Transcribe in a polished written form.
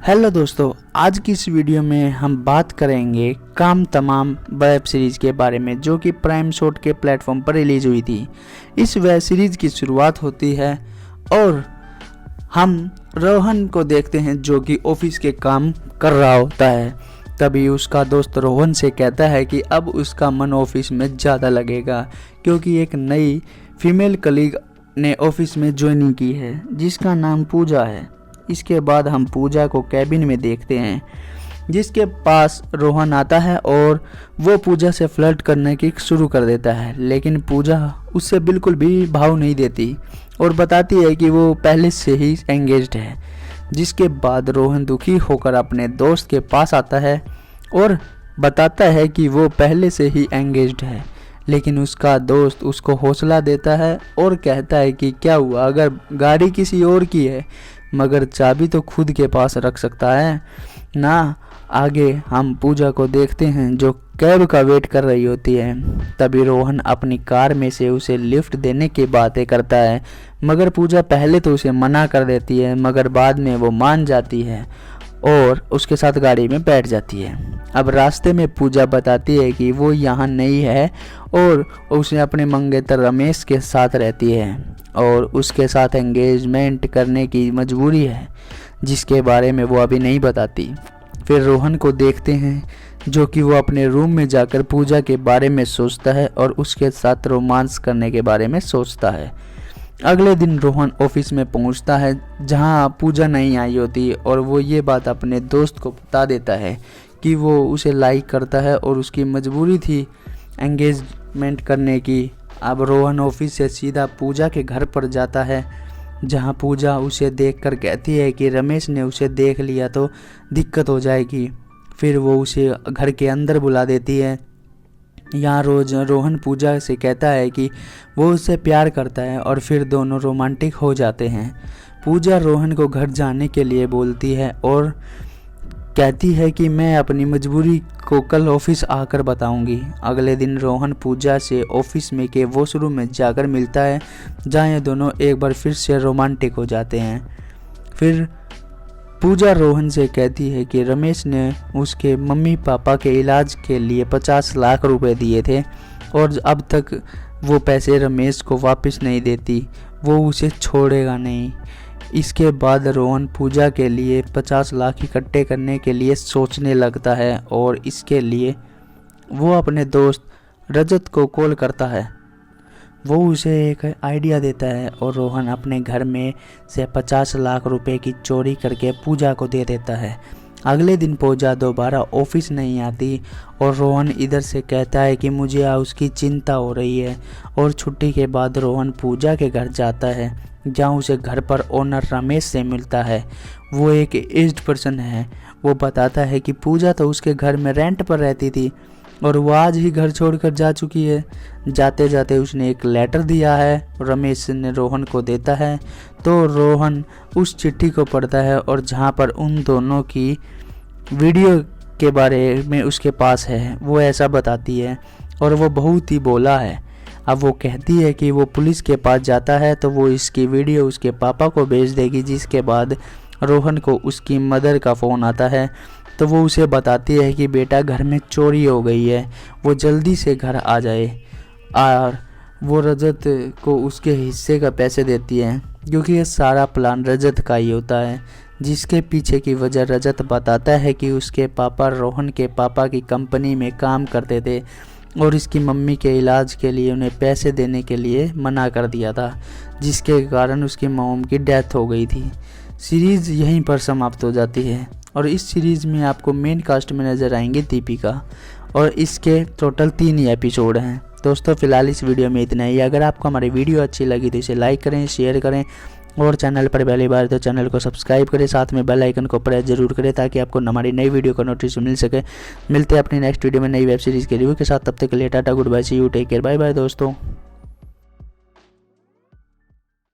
Hello दोस्तों, आज की इस वीडियो में हम बात करेंगे काम तमाम वेब सीरीज़ के बारे में जो कि प्राइम शॉट के प्लेटफॉर्म पर रिलीज हुई थी। इस वेब सीरीज़ की शुरुआत होती है और हम रोहन को देखते हैं जो कि ऑफिस के काम कर रहा होता है। तभी उसका दोस्त रोहन से कहता है कि अब उसका मन ऑफिस में ज़्यादा लगेगा क्योंकि एक नई फीमेल कलीग ने ऑफिस में ज्वाइनिंग की है जिसका नाम पूजा है। इसके बाद हम पूजा को कैबिन में देखते हैं जिसके पास रोहन आता है और वो पूजा से फ्लर्ट करने की शुरू कर देता है, लेकिन पूजा उससे बिल्कुल भी भाव नहीं देती और बताती है कि वो पहले से ही एंगेज्ड है। जिसके बाद रोहन दुखी होकर अपने दोस्त के पास आता है और बताता है कि वो पहले से ही एंगेज्ड है, लेकिन उसका दोस्त उसको हौसला देता है और कहता है कि क्या हुआ अगर गाड़ी किसी और की है, मगर चाबी तो खुद के पास रख सकता है ना। आगे हम पूजा को देखते हैं जो कैब का वेट कर रही होती है। तभी रोहन अपनी कार में से उसे लिफ्ट देने की बातें करता है, मगर पूजा पहले तो उसे मना कर देती है, मगर बाद में वो मान जाती है और उसके साथ गाड़ी में बैठ जाती है। अब रास्ते में पूजा बताती है कि वो यहाँ नहीं है और उसे अपने मंगेतर रमेश के साथ रहती है और उसके साथ एंगेजमेंट करने की मजबूरी है जिसके बारे में वो अभी नहीं बताती। फिर रोहन को देखते हैं जो कि वो अपने रूम में जाकर पूजा के बारे में सोचता है और उसके साथ रोमांस करने के बारे में सोचता है। अगले दिन रोहन ऑफिस में पहुंचता है जहां पूजा नहीं आई होती और वो ये बात अपने दोस्त को बता देता है कि वो उसे लाइक करता है और उसकी मजबूरी थी एंगेजमेंट करने की। अब रोहन ऑफिस से सीधा पूजा के घर पर जाता है जहां पूजा उसे देखकर कहती है कि रमेश ने उसे देख लिया तो दिक्कत हो जाएगी। फिर वो उसे घर के अंदर बुला देती है। यहाँ रोहन पूजा से कहता है कि वो उससे प्यार करता है और फिर दोनों रोमांटिक हो जाते हैं। पूजा रोहन को घर जाने के लिए बोलती है और कहती है कि मैं अपनी मजबूरी को कल ऑफिस आकर बताऊंगी। अगले दिन रोहन पूजा से ऑफिस में के वॉशरूम में जाकर मिलता है जहाँ ये दोनों एक बार फिर से रोमांटिक हो जाते हैं। फिर पूजा रोहन से कहती है कि रमेश ने उसके मम्मी पापा के इलाज के लिए 50 लाख रुपए दिए थे और अब तक वो पैसे रमेश को वापस नहीं देती, वो उसे छोड़ेगा नहीं। इसके बाद रोहन पूजा के लिए 50 लाख इकट्ठे करने के लिए सोचने लगता है और इसके लिए वो अपने दोस्त रजत को कॉल करता है। वो उसे एक आइडिया देता है और रोहन अपने घर में से 50 लाख रुपए की चोरी करके पूजा को दे देता है। अगले दिन पूजा दोबारा ऑफिस नहीं आती और रोहन इधर से कहता है कि मुझे उसकी चिंता हो रही है और छुट्टी के बाद रोहन पूजा के घर जाता है जहाँ उसे घर पर ओनर रमेश से मिलता है। वो एक एज्ड पर्सन है। वो बताता है कि पूजा तो उसके घर में रेंट पर रहती थी और वो आज ही घर छोड़कर जा चुकी है। जाते जाते उसने एक लेटर दिया है, रमेश ने रोहन को देता है तो रोहन उस चिट्ठी को पढ़ता है और जहाँ पर उन दोनों की वीडियो के बारे में उसके पास है वो ऐसा बताती है और वो बहुत ही बोला है। अब वो कहती है कि वो पुलिस के पास जाता है तो वो इसकी वीडियो उसके पापा को भेज देगी। जिसके बाद रोहन को उसकी मदर का फ़ोन आता है तो वो उसे बताती है कि बेटा घर में चोरी हो गई है, वो जल्दी से घर आ जाए। और वो रजत को उसके हिस्से का पैसे देती है क्योंकि ये सारा प्लान रजत का ही होता है। जिसके पीछे की वजह रजत बताता है कि उसके पापा रोहन के पापा की कंपनी में काम करते थे और इसकी मम्मी के इलाज के लिए उन्हें पैसे देने के लिए मना कर दिया था, जिसके कारण उसकी मॉम की डेथ हो गई थी। सीरीज़ यहीं पर समाप्त हो जाती है और इस सीरीज़ में आपको मेन कास्ट में नज़र आएंगे दीपिका और इसके टोटल 3 ही एपिसोड हैं। दोस्तों फिलहाल इस वीडियो में इतना ही। अगर आपको हमारी वीडियो अच्छी लगी तो इसे लाइक करें, शेयर करें और चैनल पर पहली बार तो चैनल को सब्सक्राइब करें, साथ में बेल आइकन को प्रेस जरूर करें ताकि आपको हमारी नई वीडियो का नोटिफिकेशन मिल सके। मिलते हैं अपनी नेक्स्ट वीडियो में नई वेब सीरीज़ के रिव्यू के साथ। तब तक के लिए tata, goodbye, see you, take care, bye bye दोस्तों।